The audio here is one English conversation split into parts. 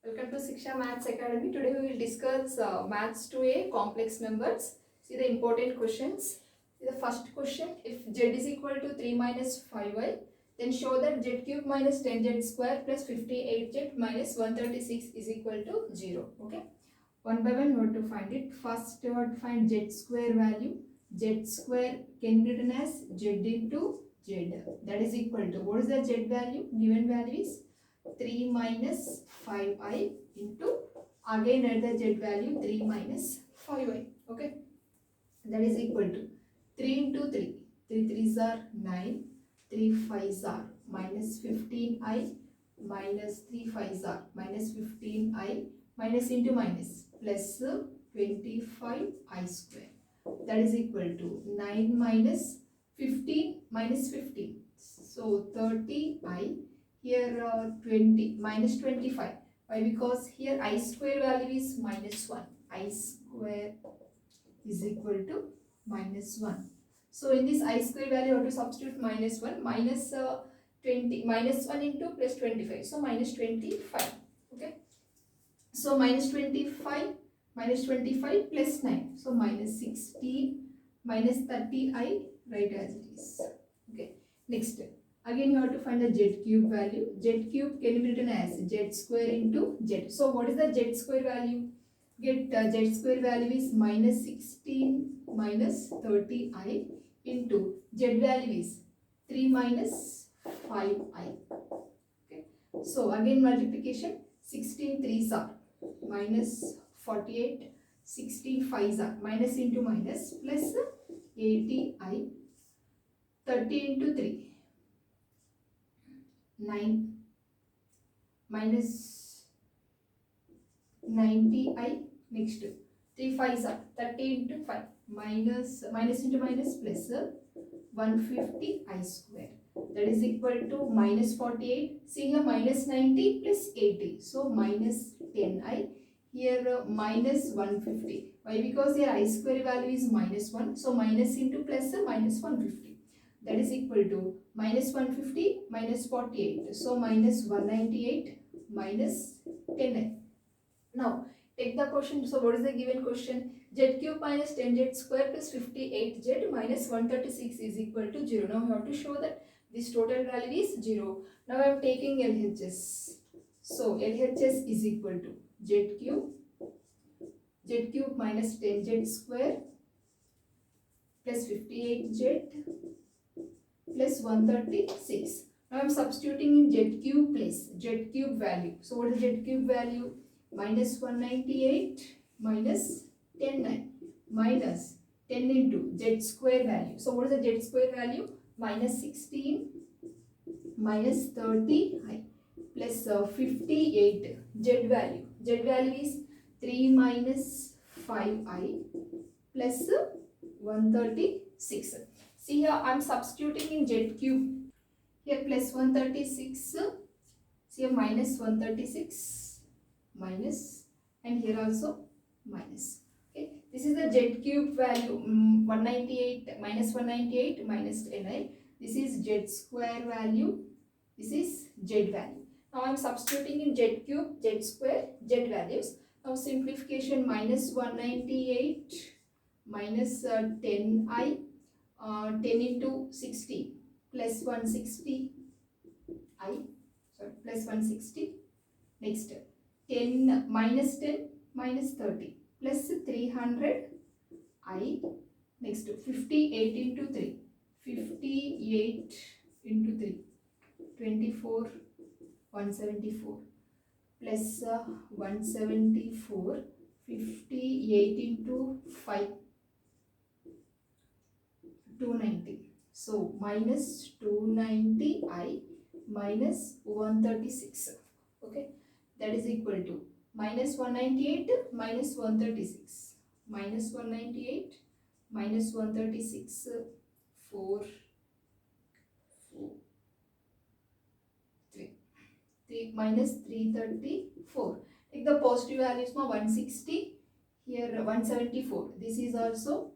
Welcome to Siksha Maths Academy. Today we will discuss Maths 2A complex numbers. See the important questions. See the first question. If z is equal to 3 minus 5y, then show that z cube minus 10z square plus 58z minus 136 is equal to 0. Okay. One by one we have to find it. First we have to find z square value. Z square can be written as z into z. That is equal to, what is the z value? Given value is 3 minus 5i into, again at the z value 3 minus 5i. Okay, that is equal to 3 into 3, 3 3s are 9, 3 5s are minus 15i, minus 3 5s are minus 15i, minus into minus plus 25i square. That is equal to 9 minus 15 minus 15. So 30i. Here 20 minus 25. Why? Because here I square value is minus 1. I square is equal to minus 1. So in this I square value, you have to substitute minus 1. Minus 20, minus 1 into plus 25. So minus 25. Okay. So minus 25 plus 9. So minus 16 minus 30i, write as it is. Okay. Next. Again you have to find the z cube value. Z cube can be written as z square into z. So what is the z square value? Get z square value is minus 16 minus 30i into z value is 3 minus 5i. Okay. So again multiplication, 16 3s are minus 48, 16 5s are minus into minus plus 80i, 30 into 3. 9 minus 90i. Next 3 5s are 30 into 5 minus into minus plus 150i square. That is equal to minus 48. See here minus 90 plus 80. So minus 10i. Here minus 150. Why? Because here I square value is minus 1. So minus into plus minus 150. That is equal to minus 150 minus 48. So minus 198 minus 10. Now take the question. So what is the given question? Z cube minus 10z square plus 58z minus 136 is equal to 0. Now we have to show that this total value is 0. Now I am taking LHS. So LHS is equal to z cube minus 10z square plus 58z plus 136. Now I am substituting in z cube place, z cube value. So what is z cube value? Minus 198 minus 10 minus 10 into z square value. So what is the z square value? Minus 16 minus 30i plus 58 z value. Z value is 3 minus 5i plus 136. See here I am substituting in z cube. Here plus 136. See here minus 136 minus, and here also minus. Okay, this is the z cube value, 198 minus 198 minus 10i. This is z square value. This is z value. Now I am substituting in z cube, z square, z values. Now simplification, minus 198 minus 10i. 10 into 60 plus 160 I, sorry, plus 160. Next 10 minus 10 minus 30 plus 300 I. Next 58 into 3, 58 into 3, 24, 174 plus 174, 58 into 5, 290. So minus 290i minus 136. Okay, that is equal to minus 198 minus 136. Minus 198 minus 136, 4, 3 minus 334. Take the positive values, 160. Here 174. This is also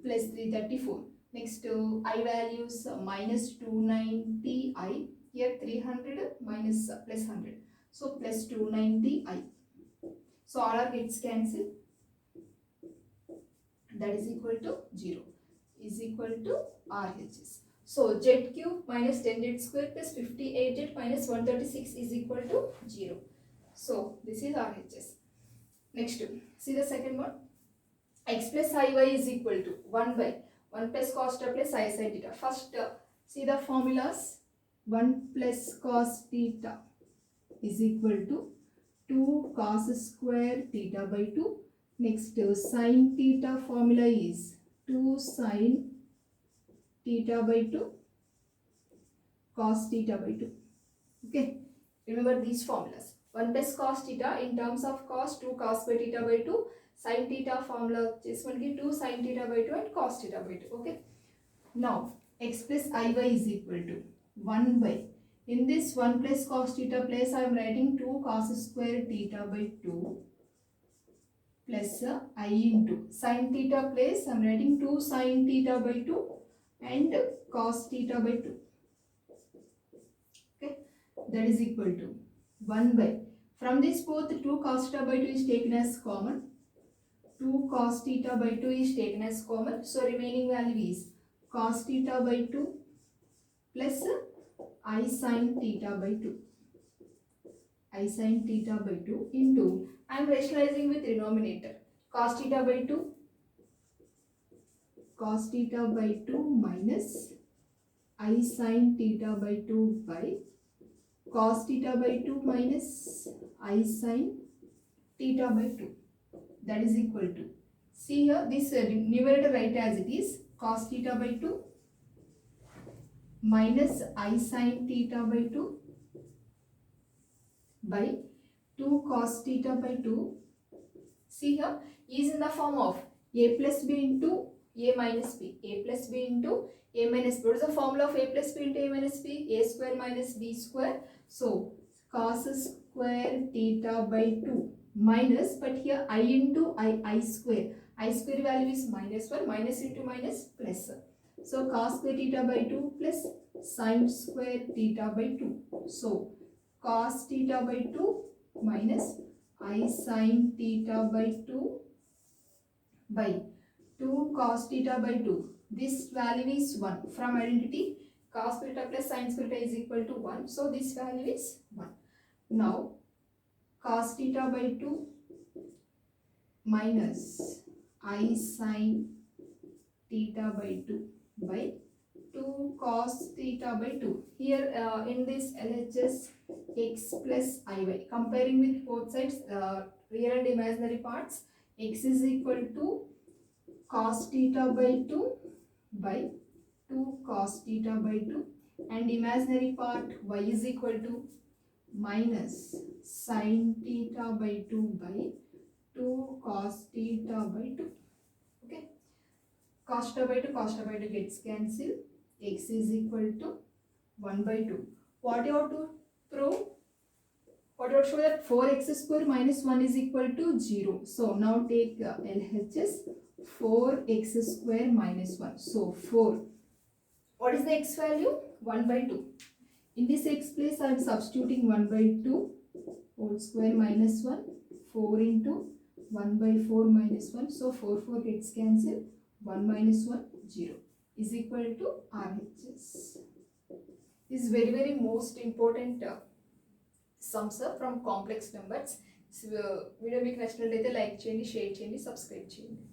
plus 334. Next I values, minus 290i. Here 300 minus plus 100. So plus 290i. So all our gets cancelled. That is equal to 0 is equal to RHS. So z cube minus 10z square plus 58z minus 136 is equal to 0. So this is RHS. Next, see the second one. X plus iy is equal to 1 by 1 plus cos theta plus I sin theta. First, see the formulas. 1 plus cos theta is equal to 2 cos square theta by 2. Next, sin theta formula is 2 sin theta by 2 cos theta by 2. Okay, remember these formulas. 1 plus cos theta in terms of cos, 2 cos by theta by 2. Sin theta formula just 2 sin theta by 2 and cos theta by 2. Okay, now x plus iy is equal to 1 by, in this 1 plus cos theta place I am writing 2 cos square theta by 2 plus I into sin theta place I am writing 2 sin theta by 2 and cos theta by 2. Okay, that is equal to 1 by, from this both 2 cos theta by 2 is taken as common, 2 cos theta by 2 is taken as common, so remaining value is cos theta by 2 plus I sin theta by 2. I sin theta by 2 into, I am rationalizing with denominator, cos theta by 2 minus I sin theta by 2 by cos theta by 2 minus I sin theta by 2. That is equal to, see here this numerator write as it is, cos theta by 2 minus I sin theta by 2 by 2 cos theta by 2. See here is in the form of a plus b into a minus b, a plus b into a minus b. What is the formula of a plus b into a minus b? A square minus b square. So cos square theta by 2 minus, but here I into I square. I square value is minus 1, minus into minus plus. So cos square theta by 2 plus sin square theta by 2. So cos theta by 2 minus I sin theta by 2 by 2 cos theta by 2. This value is 1. From identity, cos theta plus sin theta is equal to 1. So this value is 1. Now cos theta by 2 minus I sin theta by 2 by 2 cos theta by 2. Here in this LHS x plus iy, comparing with both sides, real and imaginary parts, x is equal to cos theta by 2 by 2 cos theta by 2 and imaginary part y is equal to minus sin theta by 2 by 2 cos theta by 2. Okay, cos theta by 2 gets cancelled. X is equal to 1 by 2. What you have to prove? What you have to show that 4x square minus 1 is equal to 0. So now take LHS 4x square minus 1. So 4. What is the x value? 1 by 2. In this x place I am substituting 1 by 2 whole square minus 1. 4 into 1 by 4 minus 1. So 4 gets cancelled. 1 minus 1 0 is equal to RHS. This is very most important sums from complex numbers. So, video మీకు నచ్చినట్లయితే like చేయండి, share చేయండి, subscribe చేయండి.